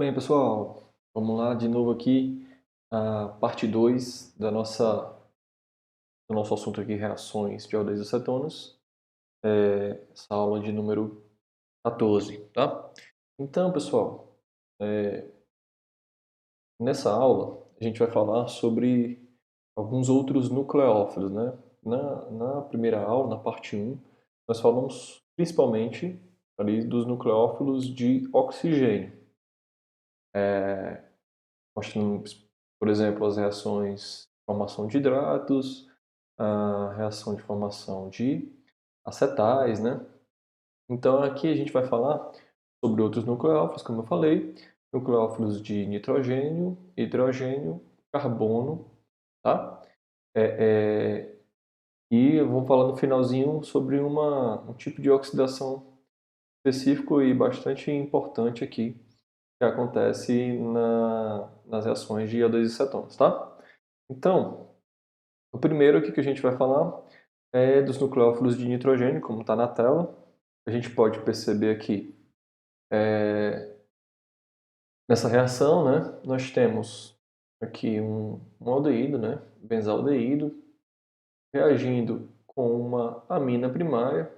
Bem, pessoal, vamos lá de novo aqui, a parte 2 do nosso assunto aqui, reações de aldehídos e cetonas, essa aula de número 14, tá? Então, pessoal, nessa aula a gente vai falar sobre alguns outros nucleófilos, né? Na primeira aula, na parte 1, nós falamos principalmente ali dos nucleófilos de oxigênio. Mostrando, por exemplo, as reações de formação de hidratos, a reação de formação de acetais, né? Então aqui a gente vai falar sobre outros nucleófilos, como eu falei, nucleófilos de nitrogênio, hidrogênio, carbono, tá? E eu vou falar no finalzinho sobre um tipo de oxidação específico e bastante importante aqui, que acontece nas reações de aldehídos e cetonas, tá? Então, o primeiro aqui que a gente vai falar é dos nucleófilos de nitrogênio, como está na tela. A gente pode perceber aqui, nessa reação, né, nós temos aqui um aldeído, né, benzaldeído, reagindo com uma amina primária,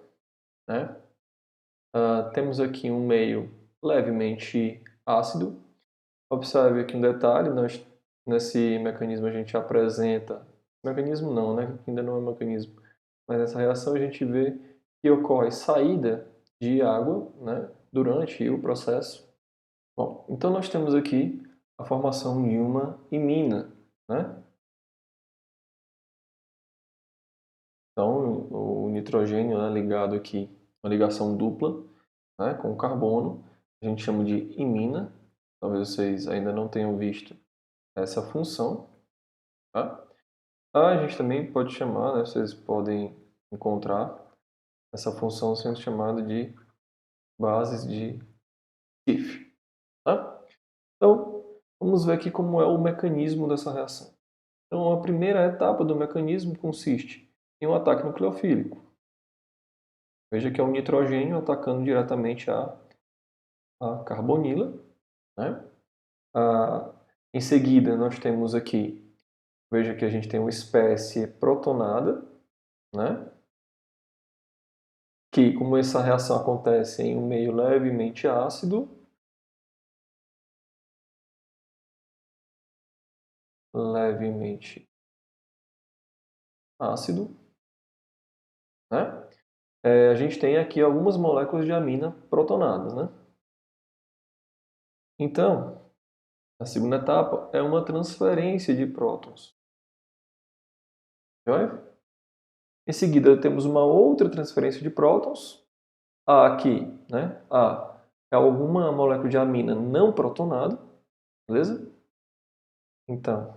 né. Temos aqui um meio levemente ácido. Observe aqui um detalhe, nesse mecanismo a gente apresenta, mecanismo não, né, ainda não é um mecanismo, mas nessa reação a gente vê que ocorre saída de água, né, durante o processo. Bom, então nós temos aqui a formação de uma imina, né? Então o nitrogênio é ligado aqui, uma ligação dupla, né, com o carbono, a gente chama de imina. Talvez vocês ainda não tenham visto essa função, tá? A gente também pode chamar, né, vocês podem encontrar essa função sendo chamada de bases de Schiff, tá? Então, vamos ver aqui como é o mecanismo dessa reação. Então, a primeira etapa do mecanismo consiste em um ataque nucleofílico. Veja que é o nitrogênio atacando diretamente a carbonila, né? Em seguida, nós temos aqui, veja que a gente tem uma espécie protonada, né? Que, como essa reação acontece em um meio levemente ácido, né? A gente tem aqui algumas moléculas de amina protonadas, né? Então, a segunda etapa é uma transferência de prótons. Joia? Em seguida, temos uma outra transferência de prótons. Aqui, né? É alguma molécula de amina não protonada, beleza? Então,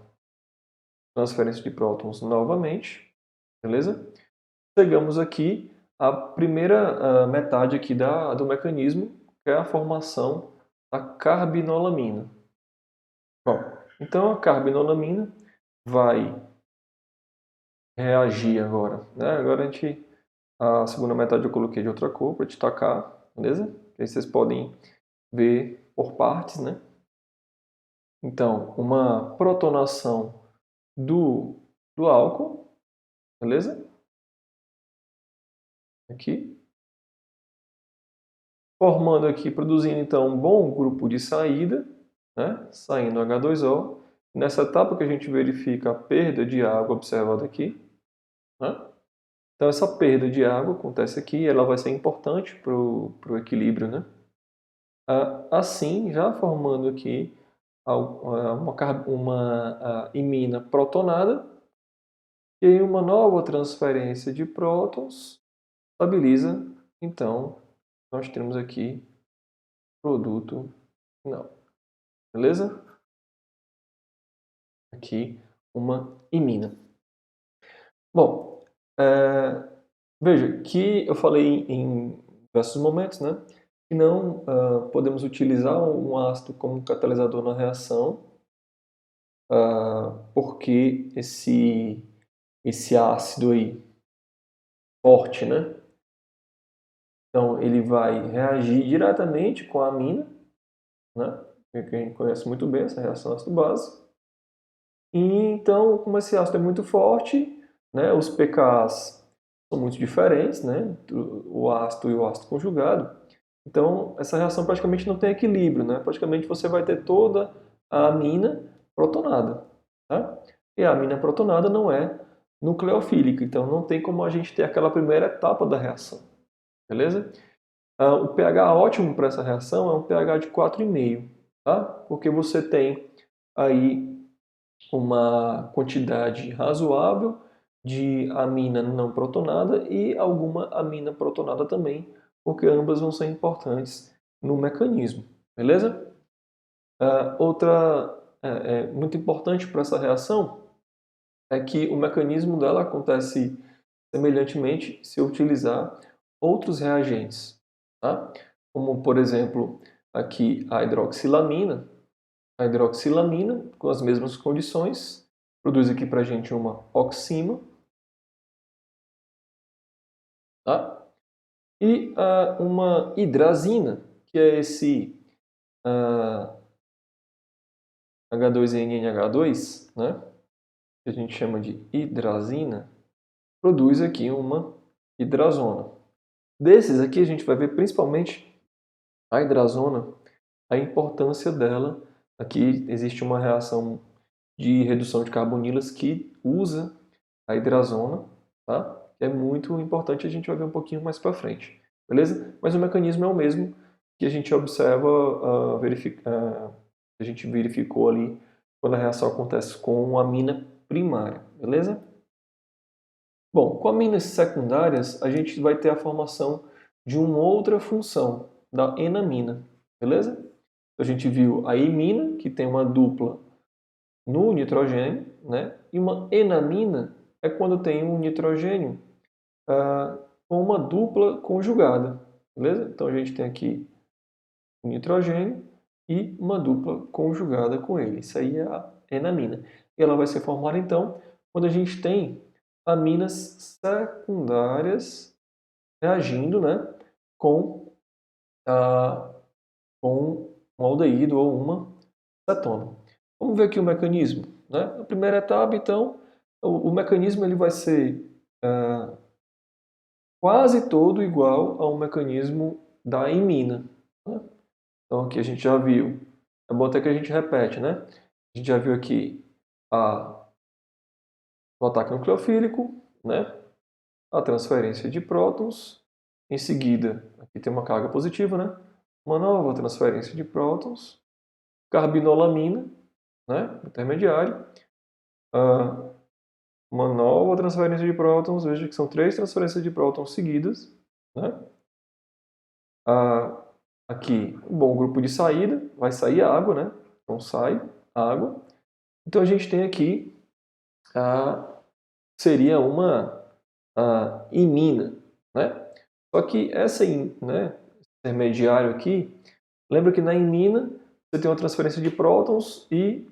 transferência de prótons novamente, beleza? Chegamos aqui à primeira metade aqui do mecanismo, que é a formação da carbinolamina. Bom, então a carbinolamina vai reagir agora, né? Agora a segunda metade eu coloquei de outra cor para destacar, beleza? Aí vocês podem ver por partes, né? Então, uma protonação do álcool, beleza? Aqui. Formando aqui, produzindo então um bom grupo de saída, né? Saindo H2O. Nessa etapa que a gente verifica a perda de água observada aqui, né? Então essa perda de água acontece aqui, ela vai ser importante para o equilíbrio, né? Assim, já formando aqui uma imina protonada e uma nova transferência de prótons estabiliza, então nós temos aqui produto final, beleza? Aqui uma imina. Bom, veja que eu falei em diversos momentos, né, que não podemos utilizar um ácido como catalisador na reação, porque esse ácido aí forte, né, então ele vai reagir diretamente com a amina, né, que a gente conhece muito bem, essa reação ácido-base. E então, como esse ácido é muito forte, né, os pKs são muito diferentes, né, o ácido e o ácido conjugado. Então, essa reação praticamente não tem equilíbrio, né? Praticamente você vai ter toda a amina protonada, tá? E a amina protonada não é nucleofílica, então não tem como a gente ter aquela primeira etapa da reação, beleza? O pH ótimo para essa reação é um pH de 4,5, tá? Porque você tem aí uma quantidade razoável de amina não protonada e alguma amina protonada também, porque ambas vão ser importantes no mecanismo, beleza? Outra muito importante para essa reação é que o mecanismo dela acontece semelhantemente se eu utilizar outros reagentes, tá? Como, por exemplo, aqui a hidroxilamina. A hidroxilamina, com as mesmas condições, produz aqui para a gente uma oxima, tá? E uma hidrazina, que é esse H2NNH2, né? Que a gente chama de hidrazina, produz aqui uma hidrazona. Desses aqui a gente vai ver principalmente a hidrazona, a importância dela. Aqui existe uma reação de redução de carbonilas que usa a hidrazona, tá? Que é muito importante, a gente vai ver um pouquinho mais para frente, beleza? Mas o mecanismo é o mesmo que a gente observa, a gente verificou ali quando a reação acontece com a amina primária, beleza? Bom, com aminas secundárias, a gente vai ter a formação de uma outra função, da enamina, beleza? A gente viu a imina, que tem uma dupla no nitrogênio, né? E uma enamina é quando tem um nitrogênio com uma dupla conjugada, beleza? Então a gente tem aqui o nitrogênio e uma dupla conjugada com ele. Isso aí é a enamina. E ela vai ser formada então quando a gente tem aminas secundárias reagindo, né, com, a, com um aldeído ou uma cetona. Vamos ver aqui o mecanismo, né? Na primeira etapa, então, o mecanismo ele vai ser quase todo igual ao mecanismo da imina, né? Então aqui a gente já viu, é bom até que a gente repete, né? A gente já viu aqui o ataque nucleofílico, né? A transferência de prótons, em seguida, aqui tem uma carga positiva, né? Uma nova transferência de prótons, carbinolamina, né? Intermediário, uma nova transferência de prótons, veja que são 3 transferências de prótons seguidas, né? Aqui, um bom grupo de saída, vai sair água, né? Então sai água. Então a gente tem aqui, seria uma imina, né? Só que essa, né, intermediário aqui, lembra que na imina você tem uma transferência de prótons e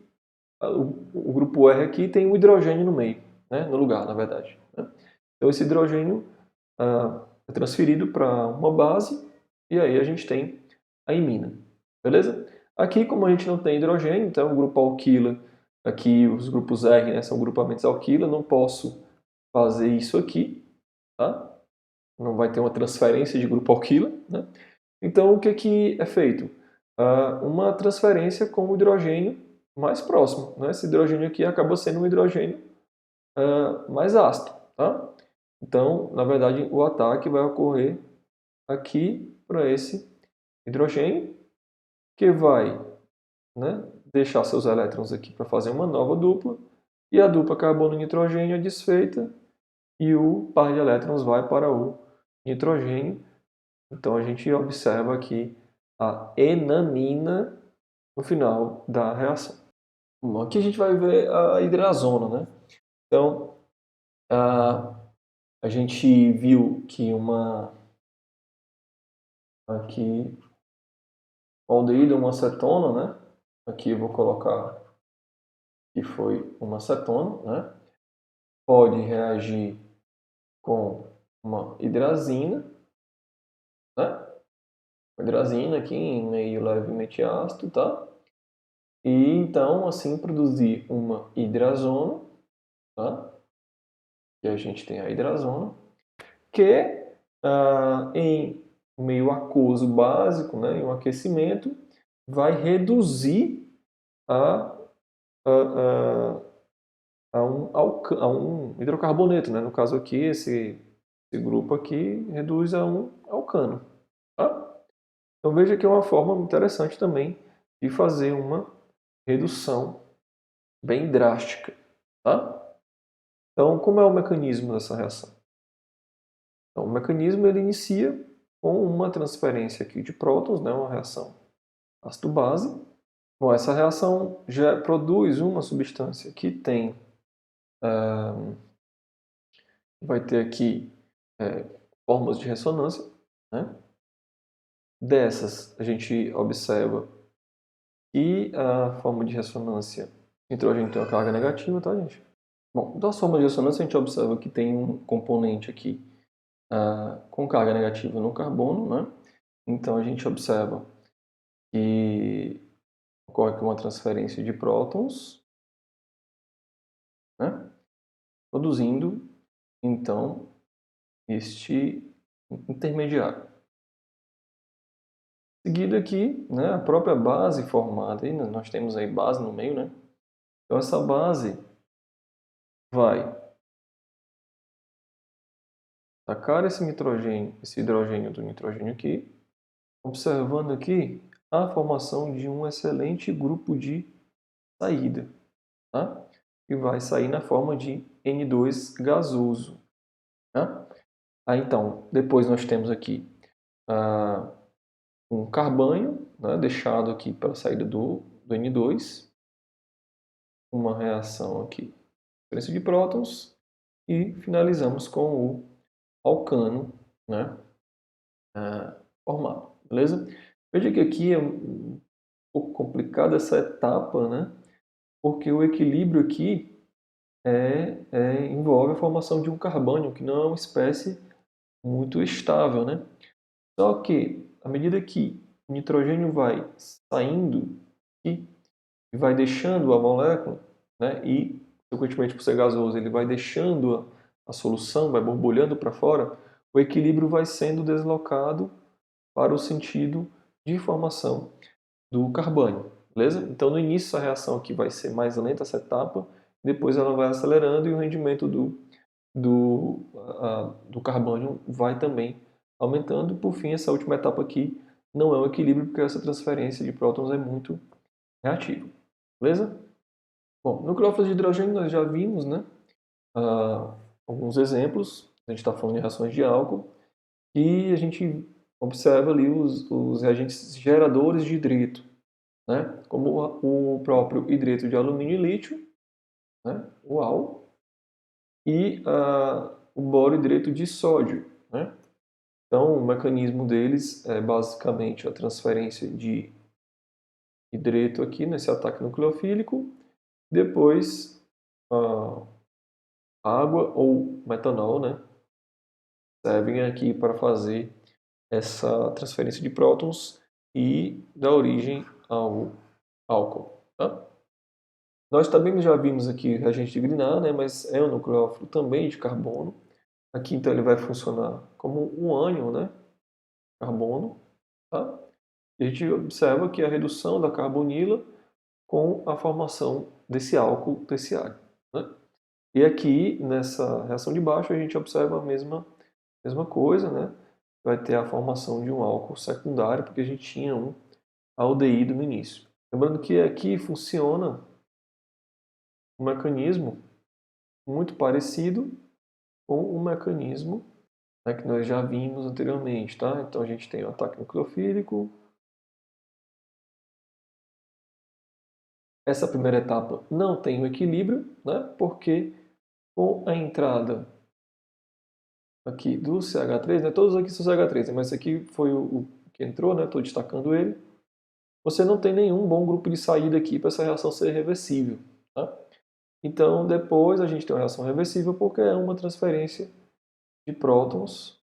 o grupo R aqui tem um hidrogênio no meio, né? No lugar, na verdade, né? Então esse hidrogênio é transferido para uma base e aí a gente tem a imina, beleza? Aqui, como a gente não tem hidrogênio, então o grupo alquila, aqui os grupos R, né, são grupamentos alquila, não posso fazer isso aqui, tá? Não vai ter uma transferência de grupo alquila, né? Então o que, que é feito? Uma transferência com o hidrogênio mais próximo, né? Esse hidrogênio aqui acaba sendo um hidrogênio mais ácido, tá? Então, na verdade, o ataque vai ocorrer aqui para esse hidrogênio, que vai, né, deixar seus elétrons aqui para fazer uma nova dupla, e a dupla carbono-nitrogênio é desfeita e o par de elétrons vai para o nitrogênio. Então a gente observa aqui a enamina no final da reação. Bom, aqui a gente vai ver a hidrazona, né? Então a gente viu que aqui o aldeído é uma acetona, né? Aqui eu vou colocar que foi uma acetona, né? Pode reagir com uma hidrazina, né? Hidrazina aqui em meio levemente ácido, tá? e então assim produzir uma hidrazona, tá? Que a gente tem a hidrazona, que em meio aquoso básico, né, em um aquecimento, vai reduzir a, a, a, a um hidrocarboneto, né? No caso aqui, esse grupo aqui reduz a um alcano. Tá? Então veja que é uma forma interessante também de fazer uma redução bem drástica. Tá? Então, como é o mecanismo dessa reação? Então, o mecanismo ele inicia com uma transferência aqui de prótons, né, uma reação ácido-base. Bom, essa reação já produz uma substância que tem, vai ter aqui formas de ressonância, né? Dessas, a gente observa que a forma de ressonância, nitrogênio tem uma carga negativa, tá, gente? Bom, das formas de ressonância, a gente observa que tem um componente aqui com carga negativa no carbono, né? Então, a gente observa que ocorre aqui uma transferência de prótons, né? Produzindo, então, este intermediário. Seguido aqui, né, a própria base formada, aí, nós temos aí base no meio, né? Então essa base vai tacar esse nitrogênio, esse hidrogênio do nitrogênio aqui, observando aqui a formação de um excelente grupo de saída, tá? E vai sair na forma de N2 gasoso, tá? Aí então, depois nós temos aqui um carbânio, né, deixado aqui para a saída do N2, uma reação aqui, transferência de prótons, e finalizamos com o alcano, né, formado, beleza? Veja que aqui é um pouco complicada essa etapa, né, porque o equilíbrio aqui envolve a formação de um carbônio, que não é uma espécie muito estável, né? Só que, à medida que o nitrogênio vai saindo e vai deixando a molécula, né, e, consequentemente, por ser gasoso, ele vai deixando a solução, vai borbulhando para fora, o equilíbrio vai sendo deslocado para o sentido de formação do carbônio, beleza? Então, no início, a reação aqui vai ser mais lenta, essa etapa, depois ela vai acelerando e o rendimento do carbônio vai também aumentando. Por fim, essa última etapa aqui não é um equilíbrio, porque essa transferência de prótons é muito reativa, beleza? Bom, nucleófilos de hidrogênio nós já vimos, né? Alguns exemplos, a gente está falando de reações de álcool, e a gente observa ali os reagentes geradores de hidreto, né? Como o próprio hidreto de alumínio e lítio, né? O AL, e o borohidreto de sódio, né? Então, o mecanismo deles é basicamente a transferência de hidreto aqui nesse ataque nucleofílico, depois água ou metanol, né? Servem aqui para fazer essa transferência de prótons e dar origem ao álcool. Tá? Nós também já vimos aqui reagente de Grignard, né, mas é um nucleófilo também de carbono. Aqui então ele vai funcionar como um ânion, né, carbono. Tá? E a gente observa que a redução da carbonila com a formação desse álcool terciário. Né? E aqui nessa reação de baixo a gente observa a mesma coisa, né? Vai ter a formação de um álcool secundário, porque a gente tinha um aldeído no início. Lembrando que aqui funciona um mecanismo muito parecido com o mecanismo, né, que nós já vimos anteriormente, tá? Então a gente tem o ataque nucleofílico. Essa primeira etapa não tem o equilíbrio, né? Porque com a entrada aqui do CH3, né? Todos aqui são CH3, mas esse aqui foi o que entrou, né? Estou destacando ele. Você não tem nenhum bom grupo de saída aqui para essa reação ser reversível. Tá? Então, depois a gente tem uma reação reversível porque é uma transferência de prótons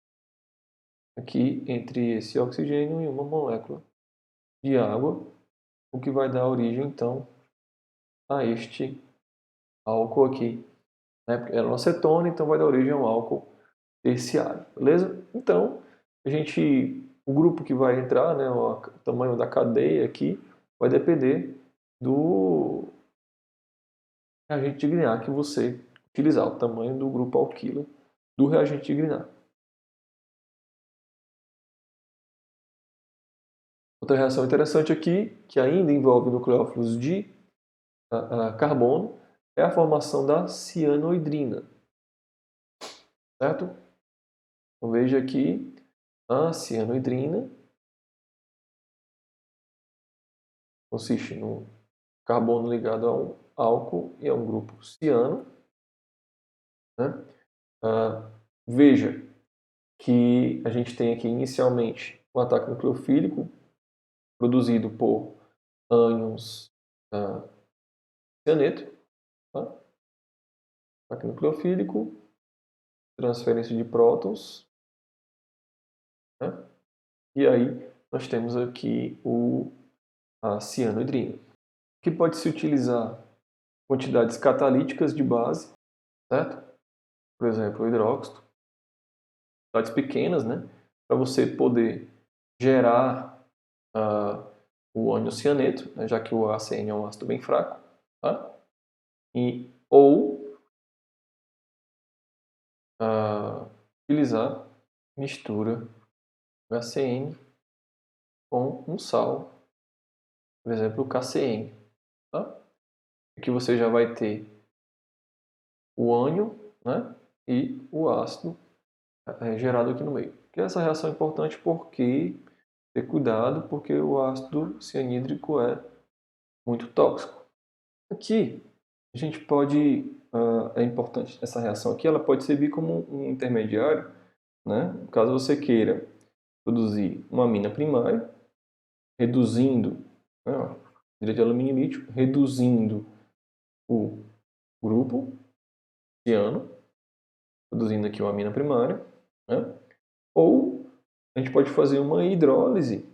aqui entre esse oxigênio e uma molécula de água. o que vai dar origem, então, a este álcool aqui, né? Porque era uma acetona, então vai dar origem a um álcool terciário, beleza? Então, o grupo que vai entrar, né, o tamanho da cadeia aqui, vai depender do reagente de Grignard que você utilizar, o tamanho do grupo alquilo do reagente de Grignard. Outra reação interessante aqui, que ainda envolve nucleófilos de carbono, é a formação da cianohidrina, certo? Então veja aqui a cianohidrina consiste no carbono ligado a um álcool e a um grupo ciano, né? Veja que a gente tem aqui inicialmente um ataque nucleofílico produzido por ânions cianeto, tá? Ataque nucleofílico, transferência de prótons, né? E aí nós temos aqui a cianohidrina, que pode se utilizar quantidades catalíticas de base, certo? Por exemplo, o hidróxido, quantidades pequenas, né? Para você poder gerar o ânion cianeto, né? Já que o ACN é um ácido bem fraco, tá? Ou utilizar mistura HCN com um sal, por exemplo, o KCN, tá? Aqui você já vai ter o ânion, né? E o ácido gerado aqui no meio. Que essa reação é importante porque ter cuidado, porque o ácido cianídrico é muito tóxico. Aqui a gente pode, é importante essa reação aqui, ela pode servir como um intermediário, né? Caso você queira produzir uma amina primária, reduzindo, né, hidreto de alumínio e lítio, reduzindo o grupo ciano, produzindo aqui uma amina primária, né? Ou a gente pode fazer uma hidrólise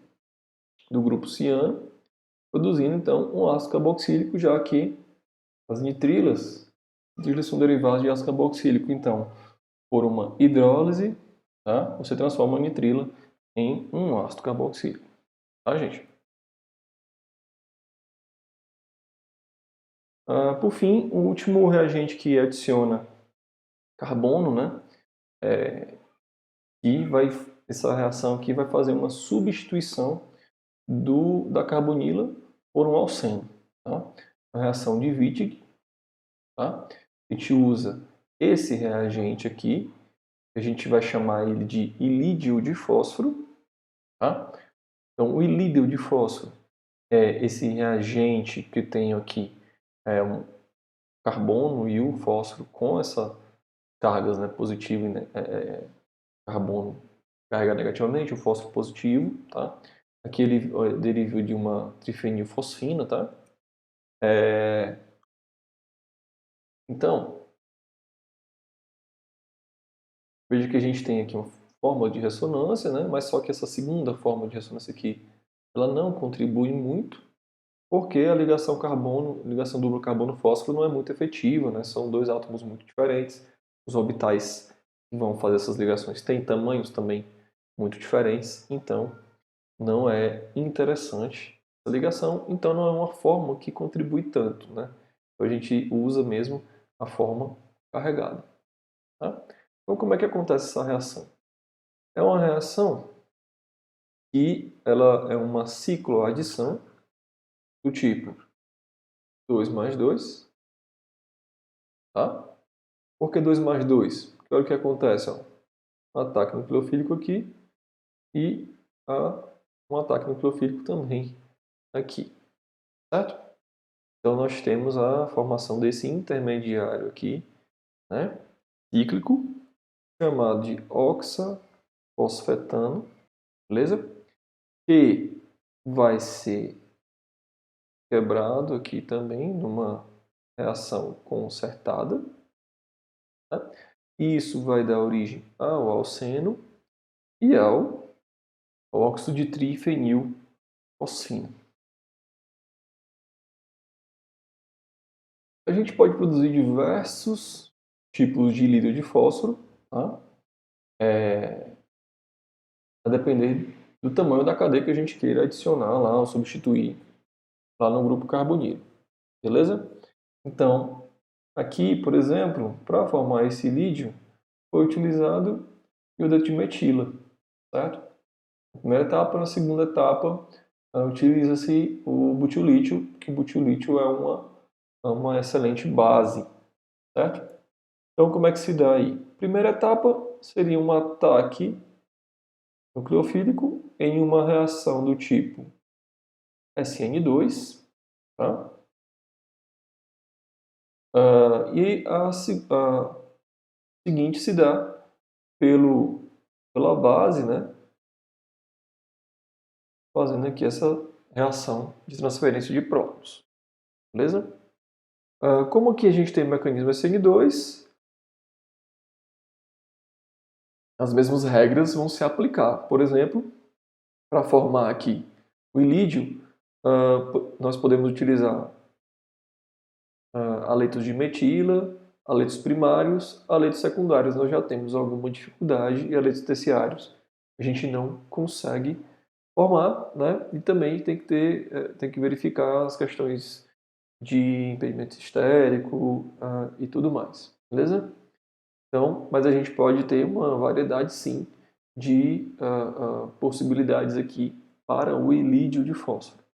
do grupo ciano, produzindo então um ácido carboxílico, já que as nitrilas são derivadas de ácido carboxílico. Então, por uma hidrólise, tá? Você transforma a nitrila em um ácido carboxílico. Tá, gente? Por fim, o último reagente que adiciona carbono, né? Essa reação aqui vai fazer uma substituição da carbonila por um alceno. Tá? A reação de Wittig, tá? A gente usa esse reagente aqui, a gente vai chamar ele de ilídio de fósforo. Tá? Então, o ilídio de fósforo é esse reagente que tem aqui um carbono e o fósforo com essa cargas, né, positivo e carbono carregado negativamente, o fósforo positivo, tá? Aqui ele deriva de uma trifenilfosfina, tá? Então, veja que a gente tem aqui uma fórmula de ressonância, né? Mas só que essa segunda fórmula de ressonância aqui, ela não contribui muito, porque a ligação dupla carbono-fósforo não é muito efetiva, né? São dois átomos muito diferentes. Os orbitais que vão fazer essas ligações têm tamanhos também muito diferentes, então não é interessante essa ligação, então não é uma fórmula que contribui tanto, né? Então a gente usa mesmo a forma carregada, tá? Então como é que acontece essa reação? É uma reação que ela é uma cicloadição do tipo 2 mais 2, tá? Por que 2 mais 2? Porque olha o que acontece, ó. Um ataque nucleofílico aqui e um ataque nucleofílico também aqui, certo? Então nós temos a formação desse intermediário aqui, né, cíclico, chamado de oxafosfetano, beleza? Que vai ser quebrado aqui também numa reação concertada, tá? Isso vai dar origem ao alceno e ao óxido de trifenilfosfina. A gente pode produzir diversos tipos de líquido de fósforo, tá? A depender do tamanho da cadeia que a gente queira adicionar lá ou substituir lá no grupo carbonilo, beleza? Então, aqui, por exemplo, para formar esse lídio, foi utilizado iodeto de metila, certo? Na primeira etapa, na segunda etapa, utiliza-se o butilítio, que o butilítio é uma excelente base, certo? Então, como é que se dá aí? Primeira etapa seria um ataque nucleofílico em uma reação do tipo SN2, tá? A seguinte se dá pela base, né? Fazendo aqui essa reação de transferência de prótons, beleza? Como aqui a gente tem o mecanismo SN2, as mesmas regras vão se aplicar. Por exemplo, para formar aqui o ilídio, nós podemos utilizar aletos de metila, aletos primários, aletos secundários. Nós já temos alguma dificuldade e aletos terciários a gente não consegue formar, né? E também tem que verificar as questões de impedimento estérico e tudo mais, beleza? Então, mas a gente pode ter uma variedade sim de possibilidades aqui para o ilídio de fósforo.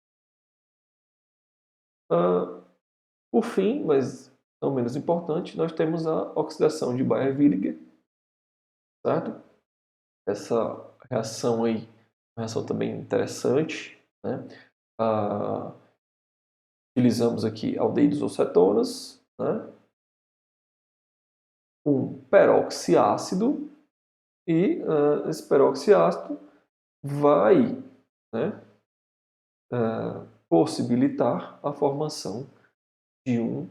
Por fim, mas não menos importante, nós temos a oxidação de Baeyer-Williger, certo? Essa reação aí, uma reação também interessante, né? Utilizamos aqui aldeídos ou cetonas, né? Um peroxiácido e esse peroxiácido vai, né, possibilitar a formação de uh,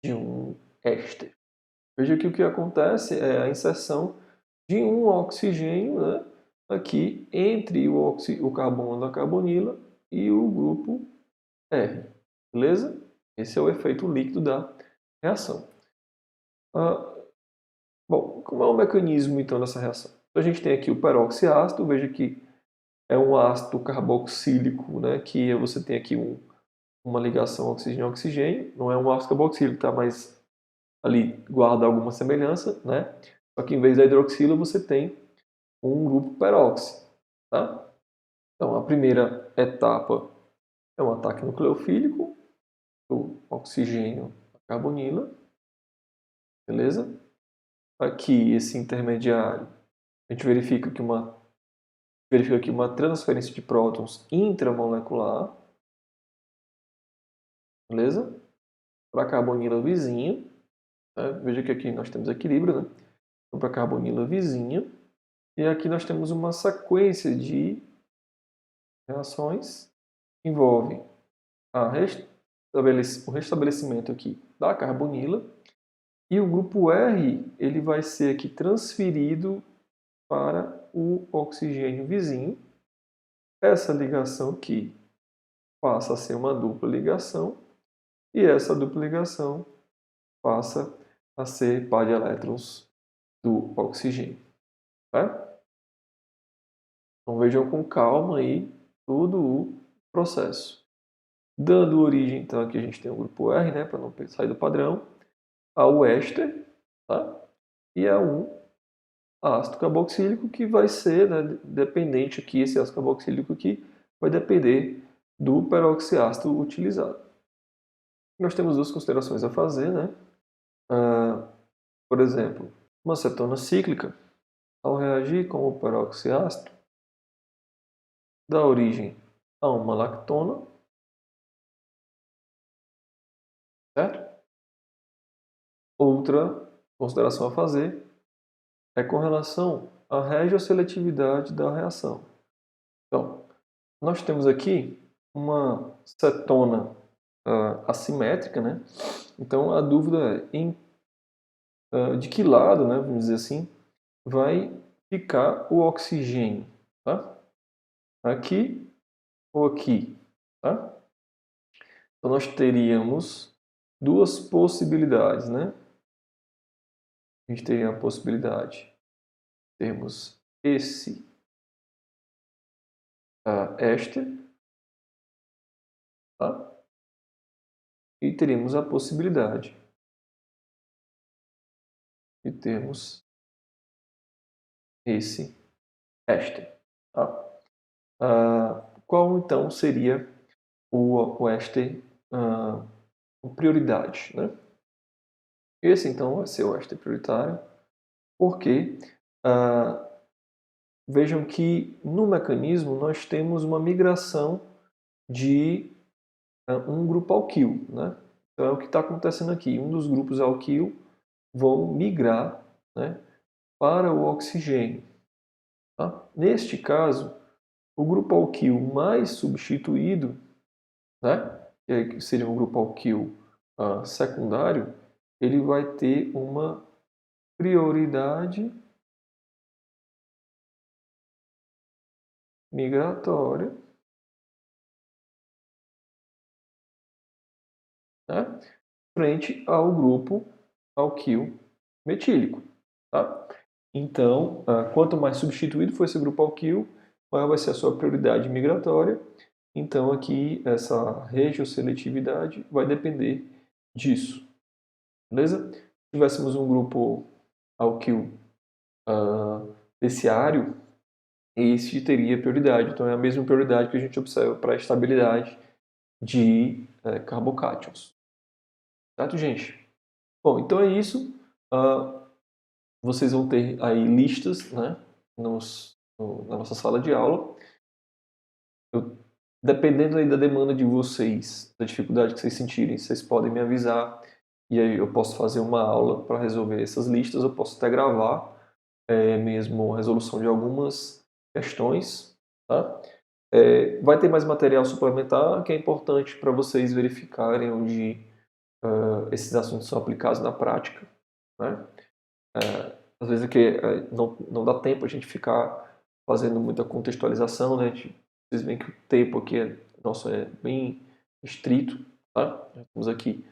de um éster. Veja que o que acontece é a inserção de um oxigênio, né, aqui entre o carbono da carbonila e o grupo R. Beleza? Esse é o efeito líquido da reação. Bom, como é o mecanismo então dessa reação? A gente tem aqui o peroxiácido, veja que é um ácido carboxílico, né, que você tem aqui uma ligação oxigênio-oxigênio, não é um ácido carboxílico, tá, mas ali guarda alguma semelhança, né? Só que em vez da hidroxila você tem um grupo peróxido, tá? Então a primeira etapa é um ataque nucleofílico do oxigênio à carbonila, beleza? Aqui esse intermediário, a gente verifica aqui uma transferência de prótons intramolecular, beleza? Para a carbonila vizinha, né? Veja que aqui nós temos equilíbrio, né? Então, para a carbonila vizinha, e aqui nós temos uma sequência de reações que envolvem o restabelecimento aqui da carbonila e o grupo R ele vai ser aqui transferido para o oxigênio vizinho. Essa ligação aqui passa a ser uma dupla ligação e essa dupla ligação passa a ser par de elétrons do oxigênio. Tá? Então vejam com calma aí todo o processo. Dando origem, então, aqui a gente tem o grupo R, né, para não sair do padrão, ao éster, tá? E a um ácido carboxílico que vai ser, né, dependente aqui, esse ácido carboxílico aqui vai depender do peroxiácido utilizado. Nós temos duas considerações a fazer, né? Por exemplo, uma cetona cíclica, ao reagir com o peroxiácido, dá origem a uma lactona, certo? Outra consideração a fazer é com relação à regioseletividade da reação. Então, nós temos aqui uma cetona assimétrica, né? Então a dúvida é de que lado, né, vamos dizer assim, vai ficar o oxigênio, tá? Aqui ou aqui, tá? Então, nós teríamos duas possibilidades, né? A gente teria a possibilidade. Temos este, tá? E teríamos a possibilidade de termos este, tá? Qual então seria o este prioridade, né? Esse então vai ser o este prioritário, porque vejam que no mecanismo nós temos uma migração de um grupo alquil, né? Então é o que está acontecendo aqui. Um dos grupos alquil vão migrar, né, para o oxigênio. Tá? Neste caso, o grupo alquil mais substituído, né, que seria um grupo alquil secundário, ele vai ter uma prioridade migratória, né, frente ao grupo alquil metílico. Tá? Então, quanto mais substituído for esse grupo alquil, maior vai ser a sua prioridade migratória. Então, aqui, essa regioseletividade vai depender disso. Beleza? Se tivéssemos um grupo alquil terciário, esse teria prioridade. Então, é a mesma prioridade que a gente observa para a estabilidade de carbocátions. Certo, gente? Bom, então é isso. Vocês vão ter aí listas, né, na nossa sala de aula. Dependendo aí da demanda de vocês, da dificuldade que vocês sentirem, vocês podem me avisar e aí eu posso fazer uma aula para resolver essas listas. Eu posso até gravar mesmo a resolução de algumas questões, tá? Vai ter mais material suplementar que é importante para vocês verificarem onde esses assuntos são aplicados na prática, né? Às vezes aqui, não dá tempo a gente ficar fazendo muita contextualização, né? Vocês veem que o tempo aqui nosso é bem restrito, tá? Já estamos aqui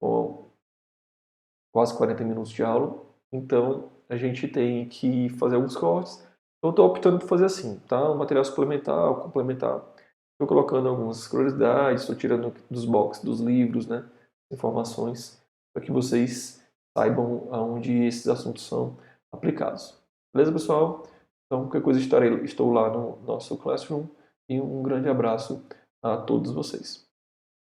com quase 40 minutos de aula, então a gente tem que fazer alguns cortes. Então, eu estou optando por fazer assim, tá? Um material suplementar, complementar. Estou colocando algumas curiosidades, estou tirando dos boxes dos livros, né? Informações para que vocês saibam aonde esses assuntos são aplicados. Beleza, pessoal? Então, qualquer coisa estou lá no nosso Classroom e um grande abraço a todos vocês.